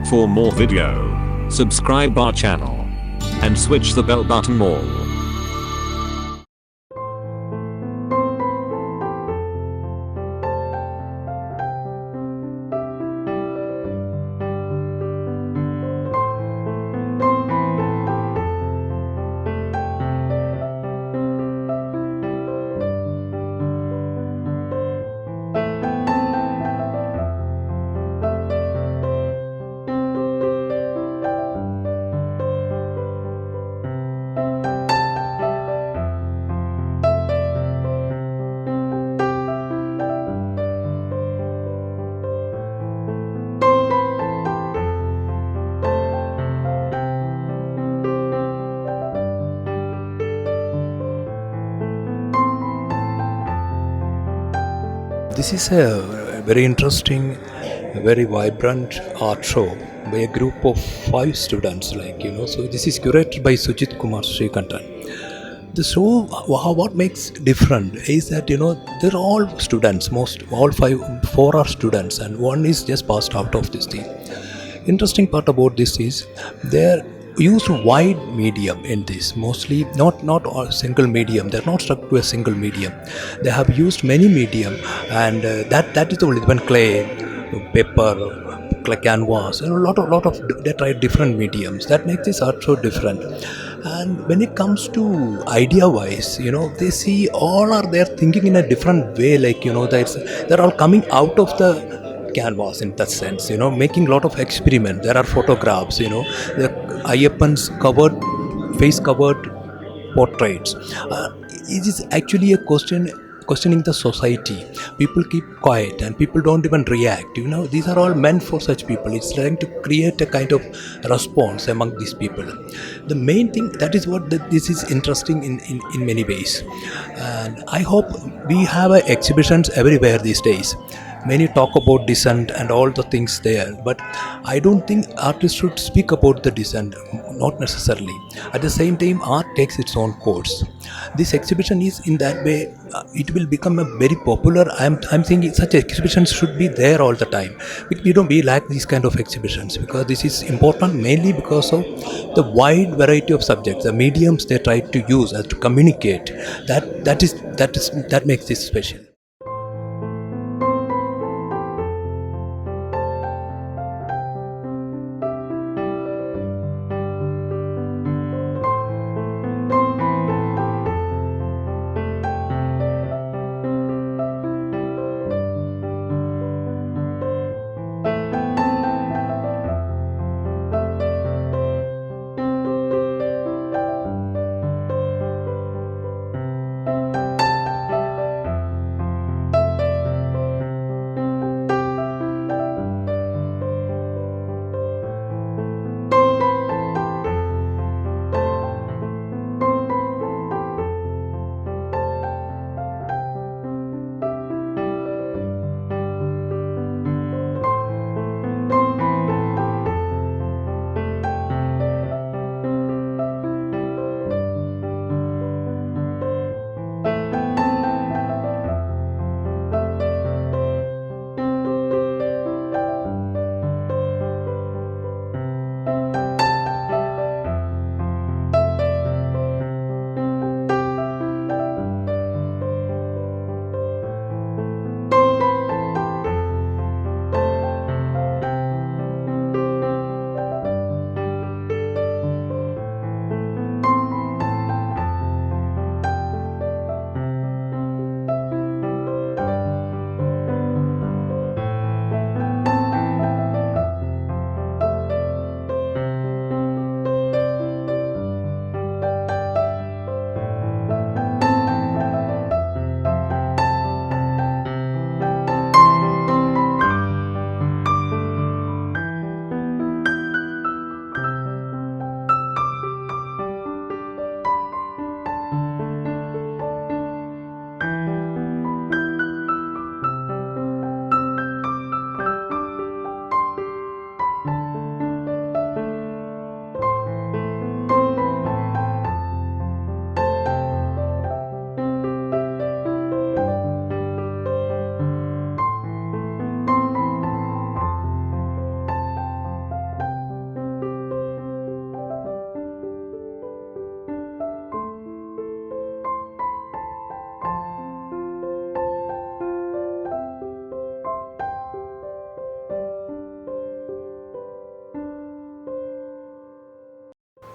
For more video, subscribe our channel and switch the bell button more. This is a very interesting, very vibrant art show by a group of 5 students, So this is curated by Sujit Kumar Srikantan. The show, what makes different is that they're all students. All four are students, and one is just passed out of this thing. Interesting part about this is they're used wide medium in this, mostly not a single medium. They're not stuck to a single medium. They have used many medium, and that is only one clay, paper, canvas, and a lot of they tried different mediums. That makes this art so different. And when it comes to idea wise, they see all are there thinking in a different way. They're all coming out of the canvas in that sense, making a lot of experiment. There are photographs, the Ayyappan's face covered portraits. It is actually a questioning the society. People keep quiet and people don't even react. These are all meant for such people. It's trying to create a kind of response among these people. The main thing, that is what this is interesting in many ways. And I hope we have exhibitions everywhere these days. Many talk about dissent and all the things there, but I don't think artists should speak about the dissent, not necessarily. At the same time, art takes its own course. This exhibition is in that way, it will become a very popular. I'm thinking such exhibitions should be there all the time. We lack these kind of exhibitions because this is important mainly because of the wide variety of subjects, the mediums they try to use as to communicate. That makes this special.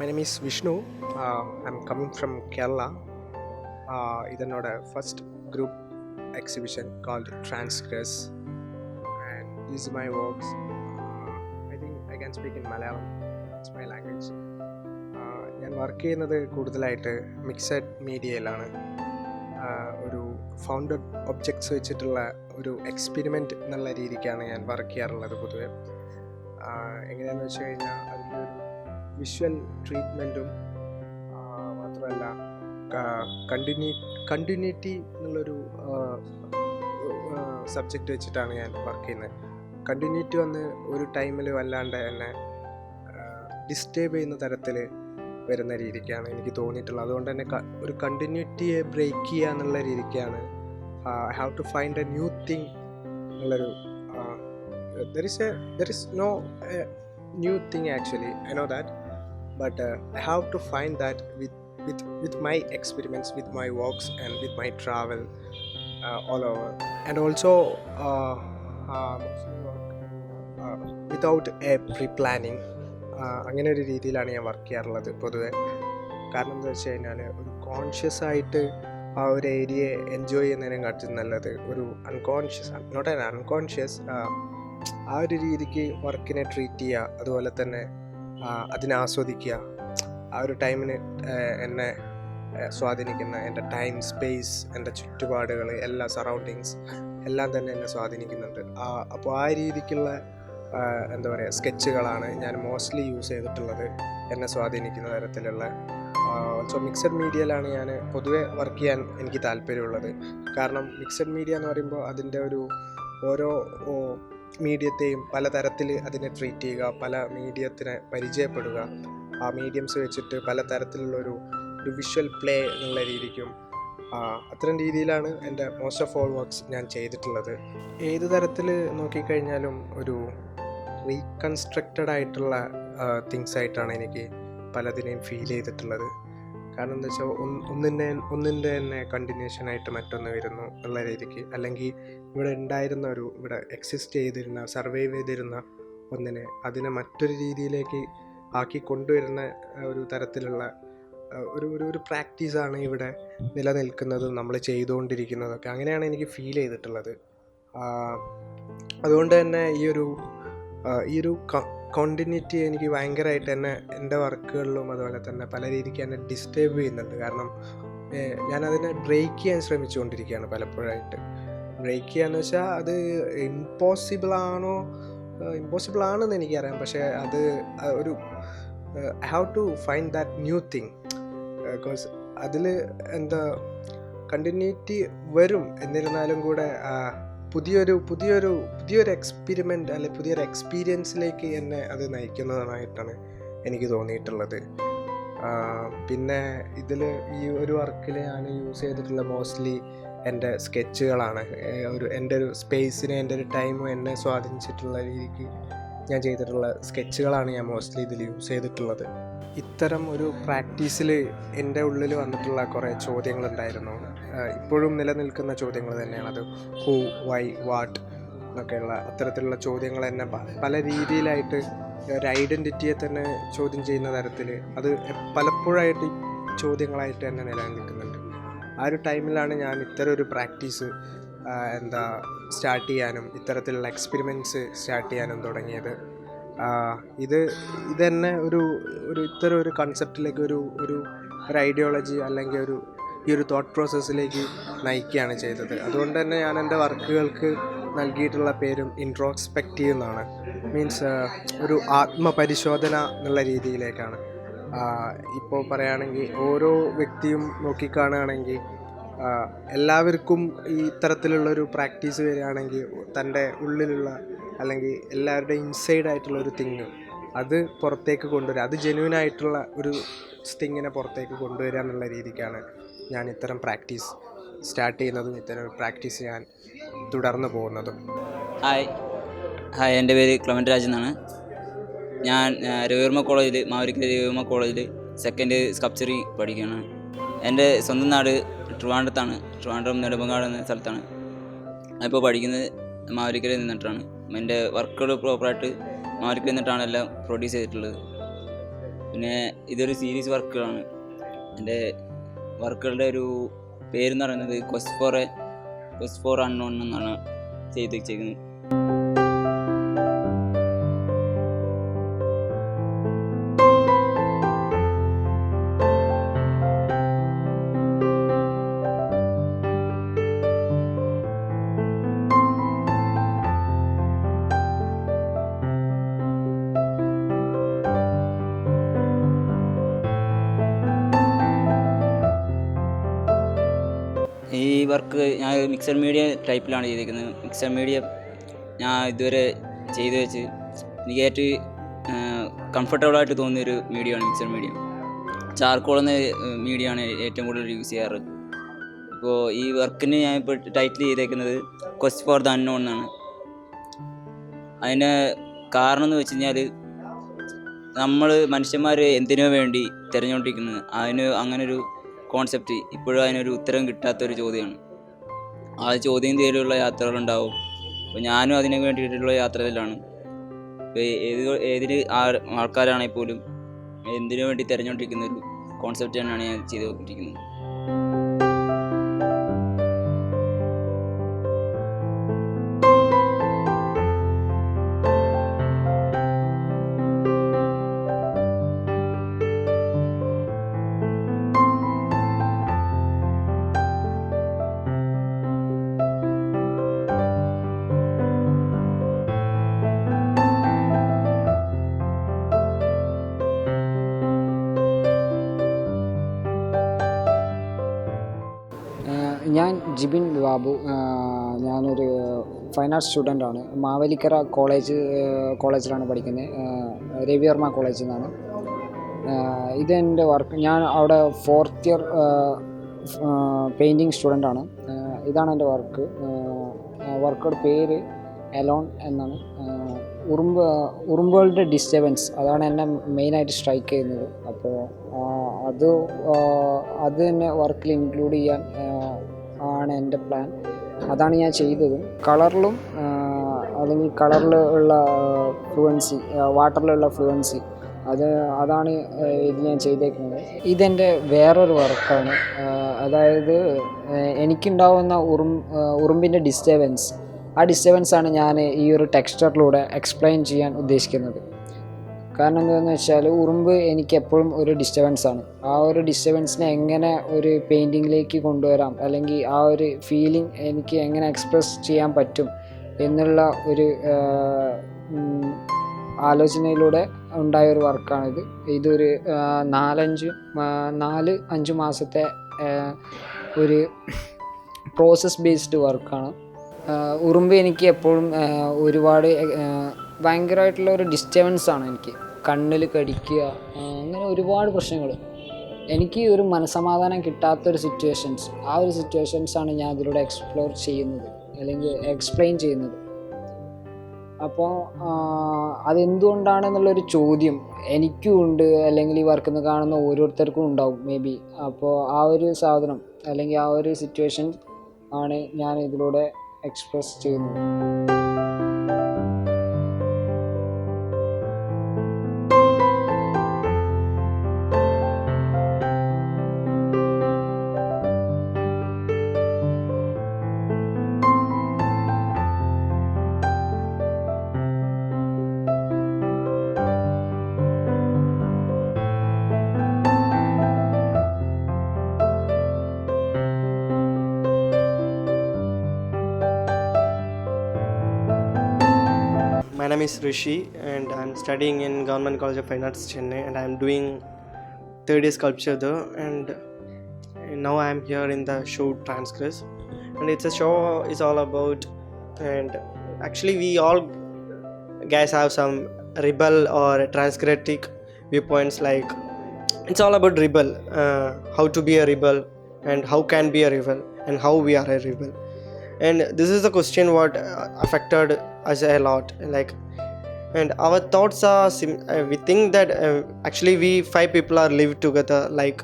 My name is Vishnu. I'm coming from Kerala. This is our first group exhibition called Tran-Sgr-Ess, and these are my works. I think I can speak in Malayalam. It's my language. ഞാൻ work ചെയ്യുന്നത് കൂടുതലായിട്ട് mixed മീഡിയയിലാണ്. ഒരു founded objects വെച്ചിട്ടുള്ള ഒരു experiment എന്നുള്ള രീതിക്കാണ് ഞാൻ work ചെയ്യാറുള്ളത് പൊതുവെ. എങ്ങനെയാണെന്ന് വെച്ച് കഴിഞ്ഞാൽ അതിൻ്റെ ഒരു വിഷ്വൽ ട്രീറ്റ്മെൻറ്റും മാത്രമല്ല കണ്ടിന്യൂറ്റി എന്നുള്ളൊരു സബ്ജക്റ്റ് വെച്ചിട്ടാണ് ഞാൻ വർക്ക് ചെയ്യുന്നത്. കണ്ടിന്യൂറ്റി വന്ന് ഒരു ടൈമിൽ വല്ലാണ്ട് എന്നെ ഡിസ്റ്റേബ് ചെയ്യുന്ന തരത്തിൽ വരുന്ന രീതിക്കാണ് എനിക്ക് തോന്നിയിട്ടുള്ളത്. അതുകൊണ്ട് തന്നെ ഒരു കണ്ടിന്യൂറ്റിയെ ബ്രേക്ക് ചെയ്യുക എന്നുള്ള രീതിക്കാണ് I have to find a new thing എന്നുള്ളൊരു there is no new thing actually, I know that, but I have to find that with my experiments, with my walks and with my travel all over, and also without a pre-planning. അങ്ങനെ ഒരു രീതിയിലാണ് ഞാൻ work ചെയ്യാറുള്ളത് പൊതുവെ. കാരണം എന്താ വെച്ച് കഴിഞ്ഞാൽ ഒരു കോൺഷ്യസ് ആയിട്ട് ആ ഒരു ഏരിയയെ എൻജോയ് ചെയ്യുന്നതിനെക്കാട്ടും നല്ലത് ഒരു നോട്ട് ആൻ അൺകോൺഷ്യസ് ആ ഒരു രീതിക്ക് വർക്കിനെ ട്രീറ്റ് ചെയ്യുക, അതുപോലെ തന്നെ അതിനെ ആസ്വദിക്കുക. ആ ഒരു ടൈമിന് എന്നെ സ്വാധീനിക്കുന്ന എൻ്റെ ടൈം, സ്പേസ്, എൻ്റെ ചുറ്റുപാടുകൾ, എല്ലാ സറൗണ്ടിങ്സ് എല്ലാം തന്നെ എന്നെ സ്വാധീനിക്കുന്നുണ്ട്. അപ്പോൾ ആ രീതിക്കുള്ള എന്താ പറയുക സ്കെച്ചുകളാണ് ഞാൻ മോസ്റ്റ്ലി യൂസ് ചെയ്തിട്ടുള്ളത്, എന്നെ സ്വാധീനിക്കുന്ന തരത്തിലുള്ള. ഓൾസോ മിക്സഡ് മീഡിയയിലാണ് ഞാൻ പൊതുവെ വർക്ക് ചെയ്യാൻ എനിക്ക് താല്പര്യമുള്ളത്. കാരണം മിക്സഡ് മീഡിയ എന്ന് പറയുമ്പോൾ അതിൻ്റെ ഒരു ഓരോ മീഡിയത്തെയും പലതരത്തിൽ അതിനെ ട്രീറ്റ് ചെയ്യുക, പല മീഡിയത്തിനെ പരിചയപ്പെടുക, ആ മീഡിയംസ് വെച്ചിട്ട് പലതരത്തിലുള്ളൊരു വിഷ്വൽ പ്ലേ എന്നുള്ള രീതിക്കും അത്തരം രീതിയിലാണ് എൻ്റെ മോസ്റ്റ് ഓഫ് ഓൾ വർക്ക്സ് ഞാൻ ചെയ്തിട്ടുള്ളത്. ഏത് തരത്തിൽ നോക്കിക്കഴിഞ്ഞാലും ഒരു റീകൺസ്ട്രക്റ്റഡ് ആയിട്ടുള്ള തിങ്സ് ആയിട്ടാണ് എനിക്ക് പലതിനെയും ഫീൽ ചെയ്തിട്ടുള്ളത്. കാരണം എന്താ വെച്ചാൽ ഒന്നിൻ്റെ തന്നെ കണ്ടിന്യൂഷൻ ആയിട്ട് മറ്റൊന്ന് വരുന്നു എന്നുള്ള രീതിക്ക്, അല്ലെങ്കിൽ ഇവിടെ എക്സിസ്റ്റ് ചെയ്തിരുന്ന, സർവൈവ് ചെയ്തിരുന്ന ഒന്നിനെ അതിനെ മറ്റൊരു രീതിയിലേക്ക് ആക്കി കൊണ്ടുവരുന്ന ഒരു തരത്തിലുള്ള ഒരു പ്രാക്ടീസാണ് ഇവിടെ നിലനിൽക്കുന്നതും നമ്മൾ ചെയ്തുകൊണ്ടിരിക്കുന്നതൊക്കെ. അങ്ങനെയാണ് എനിക്ക് ഫീൽ ചെയ്തിട്ടുള്ളത്. അതുകൊണ്ട് തന്നെ ഈ ഒരു കോണ്ടിന്യൂറ്റി എനിക്ക് ഭയങ്കരമായിട്ട് എൻ്റെ വർക്കുകളിലും അതുപോലെ തന്നെ പല രീതിക്ക് എന്നെ ഡിസ്റ്റർബ് ചെയ്യുന്നുണ്ട്. കാരണം ഞാനതിനെ ബ്രേക്ക് ചെയ്യാൻ ശ്രമിച്ചുകൊണ്ടിരിക്കുകയാണ് പലപ്പോഴായിട്ട്. ബ്രേക്ക് ചെയ്യാന്ന് വെച്ചാൽ അത് ഇമ്പോസിബിൾ ആണെന്ന് എനിക്കറിയാം, പക്ഷേ അത് ഒരു I have to find that new thing. Because അതിൽ എന്താ കണ്ടിന്യൂറ്റി വരും, എന്നിരുന്നാലും കൂടെ പുതിയൊരു എക്സ്പെരിമെൻ്റ് അല്ലെങ്കിൽ പുതിയൊരു എക്സ്പീരിയൻസിലേക്ക് എന്നെ അത് നയിക്കുന്നതായിട്ടാണ് എനിക്ക് തോന്നിയിട്ടുള്ളത്. പിന്നെ ഇതിൽ ഈ ഒരു വർക്കിൽ ഞാൻ യൂസ് ചെയ്തിട്ടുള്ള മോസ്റ്റ്ലി എൻ്റെ സ്കെച്ചുകളാണ്. എൻ്റെ ഒരു സ്പേസിനെ, എൻ്റെ ഒരു ടൈമും എന്നെ സ്വാധീനിച്ചിട്ടുള്ള രീതിക്ക് ഞാൻ ചെയ്തിട്ടുള്ള സ്കെച്ചുകളാണ് ഞാൻ മോസ്റ്റ്ലി ഇതിൽ യൂസ് ചെയ്തിട്ടുള്ളത്. ഇത്തരം ഒരു പ്രാക്ടീസിൽ എൻ്റെ ഉള്ളിൽ വന്നിട്ടുള്ള കുറേ ചോദ്യങ്ങളുണ്ടായിരുന്നു. ഇപ്പോഴും നിലനിൽക്കുന്ന ചോദ്യങ്ങൾ തന്നെയാണ് അത്. ഹൂ, വൈ, വാട്ട് എന്നൊക്കെയുള്ള അത്തരത്തിലുള്ള ചോദ്യങ്ങൾ എന്നെ പല രീതിയിലായിട്ട് ഒരു ഐഡൻറ്റിറ്റിയെ തന്നെ ചോദ്യം ചെയ്യുന്ന തരത്തിൽ അത് പലപ്പോഴായിട്ട് ചോദ്യങ്ങളായിട്ട് തന്നെ നിലനിൽക്കുന്നുണ്ട്. ആ ഒരു ടൈമിലാണ് ഞാൻ ഇത്തരം ഒരു പ്രാക്ടീസ് സ്റ്റാർട്ട് ചെയ്യാനും ഇത്തരത്തിലുള്ള എക്സ്പെരിമെൻറ്റ്സ് സ്റ്റാർട്ട് ചെയ്യാനും തുടങ്ങിയത്. ഇത് തന്നെ ഇത്തരം ഒരു കൺസെപ്റ്റിലേക്ക് ഒരു ഐഡിയോളജി അല്ലെങ്കിൽ ഈ ഒരു തോട്ട് പ്രോസസ്സിലേക്ക് നയിക്കുകയാണ് ചെയ്തത്. അതുകൊണ്ട് തന്നെ ഞാൻ എൻ്റെ വർക്കുകൾക്ക് നൽകിയിട്ടുള്ള പേരും ഇൻട്രോസ്പെക്റ്റീവ് എന്നാണ്. മീൻസ് ഒരു ആത്മപരിശോധന എന്നുള്ള രീതിയിലേക്കാണ്. ഇപ്പോൾ പറയുകയാണെങ്കിൽ ഓരോ വ്യക്തിയും നോക്കിക്കാണുകയാണെങ്കിൽ എല്ലാവർക്കും ഈ ഇത്തരത്തിലുള്ളൊരു പ്രാക്ടീസ് വരികയാണെങ്കിൽ തൻ്റെ ഉള്ളിലുള്ള അല്ലെങ്കിൽ എല്ലാവരുടെയും ഇൻസൈഡ് ആയിട്ടുള്ളൊരു തിങ് അത് പുറത്തേക്ക് കൊണ്ടുവരിക, അത് ജെന്യൂൻ ആയിട്ടുള്ള ഒരു തിങ്ങിനെ പുറത്തേക്ക് കൊണ്ടുവരിക എന്നുള്ള രീതിക്കാണ് ഞാൻ ഇത്തരം പ്രാക്ടീസ് സ്റ്റാർട്ട് ചെയ്യുന്നതും ഇത്തരം പ്രാക്ടീസ് ഞാൻ തുടർന്ന് പോകുന്നതും. ഹായ്, എൻ്റെ പേര് ക്ലെമന്റ് രാജ് എന്നാണ്. ഞാൻ മാവരിക്കൽ രവിവർമ്മ കോളേജിൽ സെക്കൻഡ് സ്കൾപ്ചറി പഠിക്കുകയാണ്. എൻ്റെ സ്വന്തം നാട് ട്രിവാൻഡ്രം നെടുമങ്ങാട് എന്ന സ്ഥലത്താണ്. ഞാനിപ്പോൾ പഠിക്കുന്നത് മാവരിക്കലിൽ നിന്നിട്ടാണ്. എൻ്റെ വർക്കുകൾ പ്രോപ്പറായിട്ട് മാവരിക്കലിൽ നിന്നിട്ടാണ് എല്ലാം പ്രൊഡ്യൂസ് ചെയ്തിട്ടുള്ളത്. പിന്നെ ഇതൊരു സീരീസ് വർക്കുകളാണ്. എൻ്റെ വർക്കുകളുടെ ഒരു പേരെന്ന് പറയുന്നത് ക്വസ്റ്റ് ഫോർ അൺനോൺ എന്നാണ് ചെയ്ത് വെച്ചേക്കുന്നത്. ഈ വർക്ക് ഞാൻ മിക്സഡ് മീഡിയ ടൈപ്പിലാണ് ചെയ്തിരിക്കുന്നത്. മിക്സഡ് മീഡിയ ഞാൻ ഇതുവരെ ചെയ്ത് വെച്ച് എനിക്ക് ഏറ്റവും കംഫർട്ടബിളായിട്ട് തോന്നിയൊരു മീഡിയമാണ് മിക്സഡ് മീഡിയ. ചാർക്കോൾ എന്ന മീഡിയമാണ് ഏറ്റവും കൂടുതൽ യൂസ് ചെയ്യാറ്. ഇപ്പോൾ ഈ വർക്കിന് ഞാൻ ഇപ്പോൾ ടൈറ്റിൽ ചെയ്തേക്കുന്നത് ക്വസ്റ്റ് ഫോർ ദ അൺനോൺ എന്നാണ്. അതിന് കാരണം എന്ന് വെച്ച് കഴിഞ്ഞാൽ നമ്മൾ മനുഷ്യന്മാർ എന്തിനു വേണ്ടി തിരഞ്ഞുകൊണ്ടിരിക്കുന്നത്, അതിന് അങ്ങനൊരു കോൺസെപ്റ്റ് ഇപ്പോഴും അതിനൊരു ഉത്തരം കിട്ടാത്തൊരു ചോദ്യമാണ്. ആ ചോദ്യം തേടിയുള്ള യാത്രകളുണ്ടാവും. അപ്പോൾ ഞാനും അതിന് വേണ്ടിയിട്ടുള്ള യാത്രയിലാണ്. ഇപ്പോൾ ഏതൊരു ആൾക്കാരാണെങ്കിൽ പോലും എന്തിനു വേണ്ടി തിരഞ്ഞുകൊണ്ടിരിക്കുന്ന ഒരു കോൺസെപ്റ്റ് തന്നെയാണ് ഞാൻ ചെയ്തുകൊണ്ടിരിക്കുന്നത്. ഞാൻ ജിബിൻ ബാബു. ഞാനൊരു ഫൈൻ ആർട്സ് സ്റ്റുഡൻ്റാണ്. മാവേലിക്കര കോളേജിലാണ് പഠിക്കുന്നത്. രവിവർമ്മ കോളേജിൽ നിന്നാണ്. ഇതെൻ്റെ വർക്ക്. ഞാൻ അവിടെ 4th ഇയർ പെയിൻറ്റിങ് സ്റ്റുഡൻ്റാണ്. ഇതാണ് എൻ്റെ വർക്കുടെ പേര് എലോൺ എന്നാണ്. ഉറുമ്പുകളുടെ ഡിസ്റ്റർബൻസ്, അതാണ് എന്നെ മെയിനായിട്ട് സ്ട്രൈക്ക് ചെയ്യുന്നത്. അപ്പോൾ അത് തന്നെ വർക്കിൽ ഇൻക്ലൂഡ് ചെയ്യാൻ ആണ് എൻ്റെ പ്ലാൻ. അതാണ് ഞാൻ ചെയ്തത്. കളറിലും അല്ലെങ്കിൽ കളറിൽ ഉള്ള ഫ്ലുവൻസി, വാട്ടറിലുള്ള ഫ്ലുവൻസി, അതാണ് ഇത് ഞാൻ ചെയ്തേക്കുന്നത്. ഇതെൻ്റെ വേറൊരു വർക്കാണ്. അതായത് എനിക്കുണ്ടാവുന്ന ഉറുമ്പിൻ്റെ ഡിസ്റ്റർബൻസ്, ആ ഡിസ്റ്റർബൻസാണ് ഞാൻ ഈ ഒരു ടെക്സ്ചറിലൂടെ എക്സ്പ്ലെയിൻ ചെയ്യാൻ ഉദ്ദേശിക്കുന്നത്. കാരണം എന്താണെന്ന് വെച്ചാൽ ഉറുമ്പ് എനിക്ക് എപ്പോഴും ഒരു ഡിസ്റ്റർബൻസാണ്. ആ ഒരു ഡിസ്റ്റർബൻസിനെ എങ്ങനെ ഒരു പെയിൻറ്റിങ്ങിലേക്ക് കൊണ്ടുവരാം, അല്ലെങ്കിൽ ആ ഒരു ഫീലിംഗ് എനിക്ക് എങ്ങനെ എക്സ്പ്രസ് ചെയ്യാൻ പറ്റും എന്നുള്ള ഒരു ആലോചനയിലൂടെ ഉണ്ടായൊരു വർക്കാണിത്. ഇതൊരു 4-5 മാസത്തെ ഒരു പ്രോസസ് ബേസ്ഡ് വർക്കാണ്. ഉറുമ്പ് എനിക്ക് എപ്പോഴും ഒരുപാട് ഭയങ്കരമായിട്ടുള്ള ഒരു ഡിസ്റ്റർബൻസാണ്. എനിക്ക് കണ്ണിൽ കടിക്കുക, അങ്ങനെ ഒരുപാട് പ്രശ്നങ്ങൾ. എനിക്ക് ഒരു മനസ്സമാധാനം കിട്ടാത്തൊരു സിറ്റുവേഷൻസ്, ആ ഒരു സിറ്റുവേഷൻസാണ് ഞാൻ അതിലൂടെ എക്സ്പ്ലോർ ചെയ്യുന്നത് അല്ലെങ്കിൽ എക്സ്പ്ലെയിൻ ചെയ്യുന്നത്. അപ്പോൾ അതെന്തുകൊണ്ടാണെന്നുള്ളൊരു ചോദ്യം എനിക്കും ഉണ്ട്, അല്ലെങ്കിൽ ഈ വർക്കിൽ നിന്ന് കാണുന്ന ഓരോരുത്തർക്കും ഉണ്ടാവും മേ ബി. അപ്പോൾ ആ ഒരു സാധനം അല്ലെങ്കിൽ ആ ഒരു സിറ്റുവേഷൻ ആണ് ഞാൻ ഇതിലൂടെ എക്സ്പ്രസ് ചെയ്യുന്നത്. My name is Rishi and I'm studying in Government College of Fine Arts, Chennai, and I'm doing 3D sculpture there. And now I'm here in the show Tran-Sgr-Ess, and it's a show is all about, and actually we all guys have some rebel or transgressive viewpoints. Like it's all about rebel, how to be a rebel and how can be a rebel and how we are a rebel. And this is the question what affected us a lot, like, and our thoughts are we think that actually we 5 people are live together, like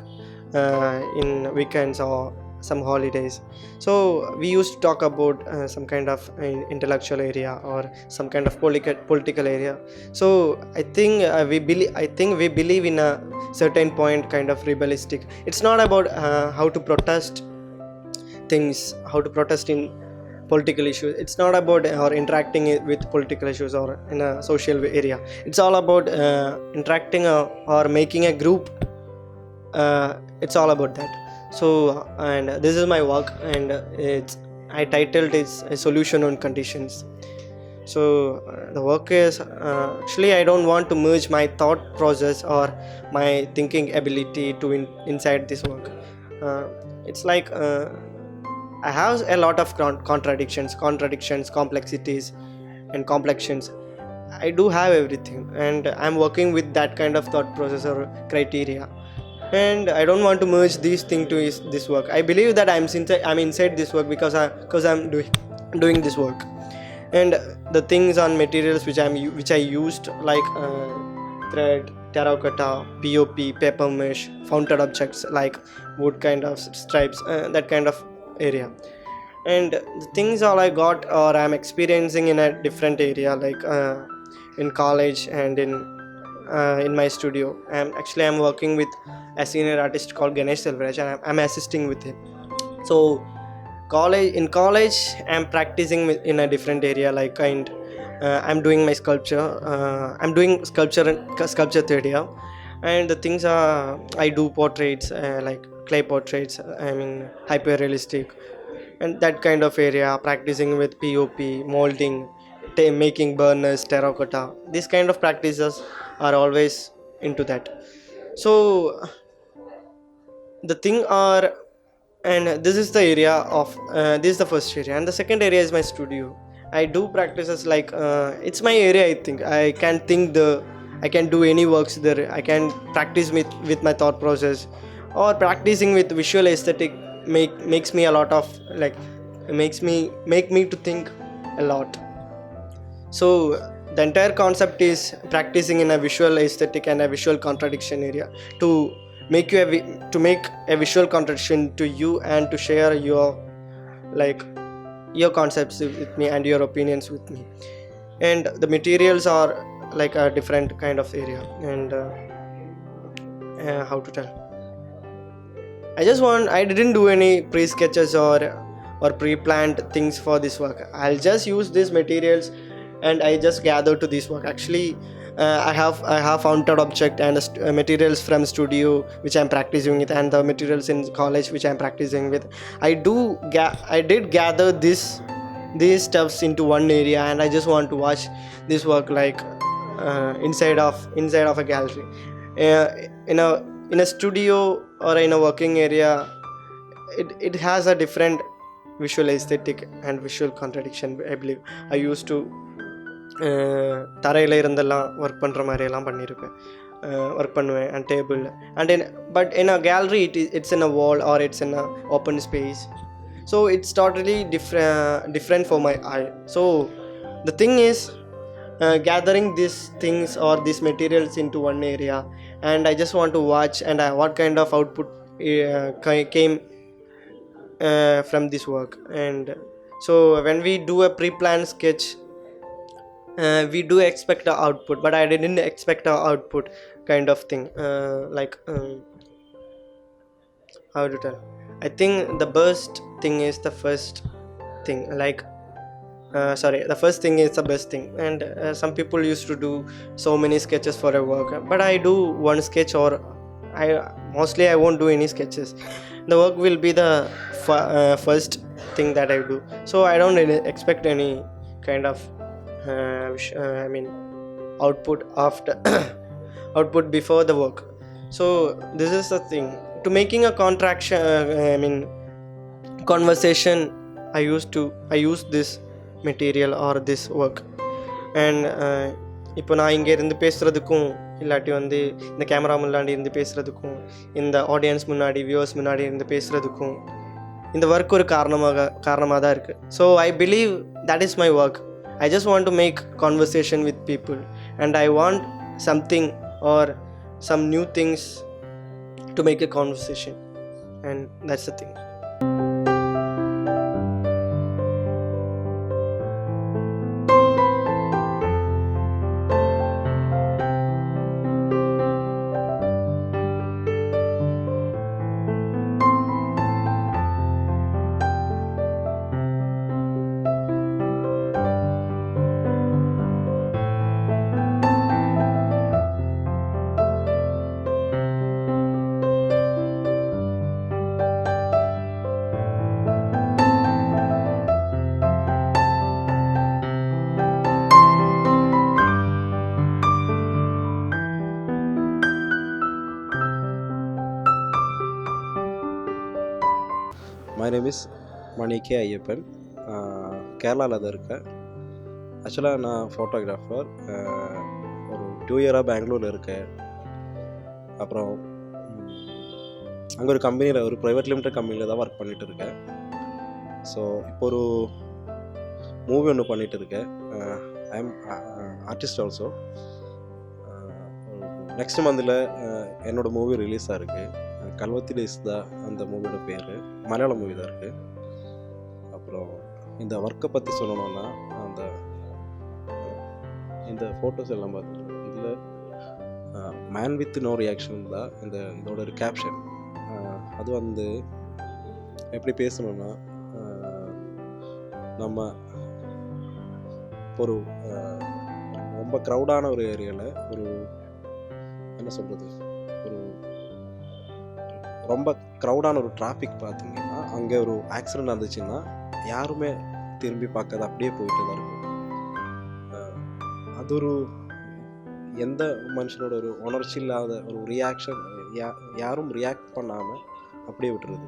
in weekends or some holidays. So we used to talk about some kind of intellectual area or some kind of political area. So I think we believe in a certain point kind of rebellistic. It's not about how to protest things, how to protest in political issues. It's not about or interacting with political issues or in a social area. It's all about interacting or making a group. It's all about that. So and this is my work, and I titled it a solution on conditions. So the work is actually I don't want to merge my thought process or my thinking ability to inside this work. It's like I have a lot of contradictions, complexities, and complexions. I do have everything, and I'm working with that kind of thought process or criteria. And I don't want to merge these things to this work. I believe that I'm inside this work because I'm doing this work. And the things on materials which I used, like thread, terracotta, POP, paper mesh, founded objects like wood kind of stripes, that kind of area. And the things all I got or I'm experiencing in a different area, like in college and in my studio. I'm working with a senior artist called Ganesh Selvaraj, and I'm assisting with him. So in college I'm practicing in a different area, like I'm doing my sculpture. I'm doing sculpture third year, and the things are I do portraits, like clay portraits, hyper realistic, and that kind of area, practicing with POP, molding, making burners, terracotta. These kind of practices are always into that. So the thing are, and this is the area of this is the first area, and the second area is my studio. I do practices like it's my area. I think I can do any works there. I can practice with my thought process, or practicing with visual aesthetic makes me a lot of like make me to think a lot. So the entire concept is practicing in a visual aesthetic and a visual contradiction area to make a visual contradiction to you, and to share your concepts with me and your opinions with me. And the materials are like a different kind of area. And how to tell, I didn't do any pre-sketches or pre-planned things for this work. I'll just use these materials and I just gather to this work. Actually I have founded object and materials from studio which I'm practicing with, and the materials in college which I'm practicing with. I did gather these stuffs into one area, and I just want to watch this work like inside of a gallery. In a studio or in a working area, it has a different visual aesthetic and visual contradiction. I believe I used to தரையில் இருந்தெல்லாம் work பண்ணுற மாதிரியெல்லாம் பண்ணியிருப்பேன், work பண்ணுவேன் and table. But in a gallery it's in a wall or it's in a open space, so it's totally different for my eye. So the thing is gathering these things or these materials into one area, and I just want to watch and what kind of output came from this work. And so when we do a pre-planned sketch, we do expect the output, but I didn't expect the output kind of thing. How to tell, I think the best thing is the first thing, the first thing is the best thing. And some people used to do so many sketches for a work, but I do one sketch, or I won't do any sketches. The work will be the first thing that I do, so I don't expect any kind of output after output before the work. So this is the thing. To making a conversation, I use this material or this work. And இப்போ நான் இங்கே இருந்து பேசுகிறதுக்கும், இல்லாட்டி இந்த camera முன்னாடி இருந்து பேசுகிறதுக்கும், இந்த audience முன்னாடி வியூவர்ஸ் முன்னாடி இருந்து பேசுகிறதுக்கும் இந்த ஒர்க் ஒரு காரணமாக தான் இருக்குது. So I believe that is my work. I just want to make conversation with people, and I want something or some new things to make a conversation, and that's the thing. Name is Mani K Ayyappan. கேரளாவில் தான் இருக்கேன். ஆக்சுவலாக நான் photographer. ஒரு 2 இயராக பெங்களூரில் இருக்கேன். அப்புறம் அங்கே ஒரு கம்பெனியில், ஒரு ப்ரைவேட் லிமிடெட் கம்பெனியில் தான் ஒர்க் பண்ணிகிட்டு இருக்கேன். ஸோ இப்போ ஒரு மூவி ஒன்று பண்ணிகிட்டு இருக்கேன். I am artist also. Next மந்தில் என்னோடய மூவி ரிலீஸ் ஆகிருக்கு. கல்வத்தி டேஸ் தான் அந்த மூவியோட பேர். மலையாள மூவி தான் இருக்குது. அப்புறம் இந்த ஒர்க்கை பற்றி சொல்லணும்னா, இந்த ஃபோட்டோஸ் எல்லாம் பார்த்தீங்கன்னா இதில் மேன் வித் நோ ரியாக்ஷன் தான் இதோட ஒரு கேப்ஷன். அது வந்து எப்படி பேசணுன்னா, நம்ம ஒரு ரொம்ப க்ரௌடான ஒரு ஏரியாவில் ஒரு என்ன சொல்கிறது, ஒரு ரொம்ப க்ரௌடான ஒரு டிராஃபிக் பார்த்தீங்கன்னா, அங்கே ஒரு ஆக்சிடெண்ட் நடந்துச்சுன்னா யாருமே திரும்பி பார்க்காத அப்படியே போயிட்டு தான் இருக்கும். அது ஒரு எந்த மனுஷனோட ஒரு உணர்ச்சி இல்லாத ஒரு ரியாக்ஷன், யாரும் ரியாக்ட் பண்ணாமல் அப்படியே விட்டுறது.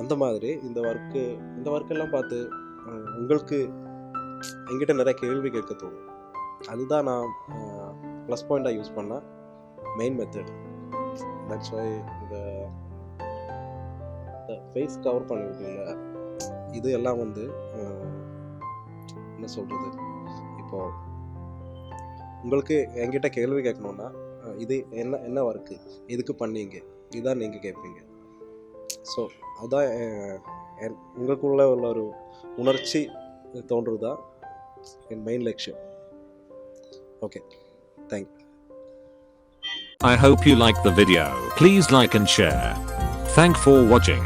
அந்த மாதிரி இந்த ஒர்க்கெல்லாம் பார்த்து உங்களுக்கு என்கிட்ட நிறைய கேள்வி கேட்க தோணும். அதுதான் நான் ப்ளஸ் பாயிண்டாக யூஸ் பண்ண மெயின் மெத்தட். தட்ஸ் வை இந்த ஃபேஸ் கவர் பண்ணியிருக்கீங்க, இது எல்லாம் வந்து என்ன சொல்கிறது, இப்போது உங்களுக்கு என்கிட்ட கேள்வி கேட்கணுன்னா இது என்ன ஒர்க்கு, எதுக்கு பண்ணீங்க, இதுதான் நீங்கள் கேட்பீங்க. ஸோ அதுதான் உங்களுக்குள்ள உள்ள ஒரு உணர்ச்சி தோன்றுறதா என் மெயின் லட்சியம். Okay, thank you. I hope you liked the video. Please like and share. Thanks for watching.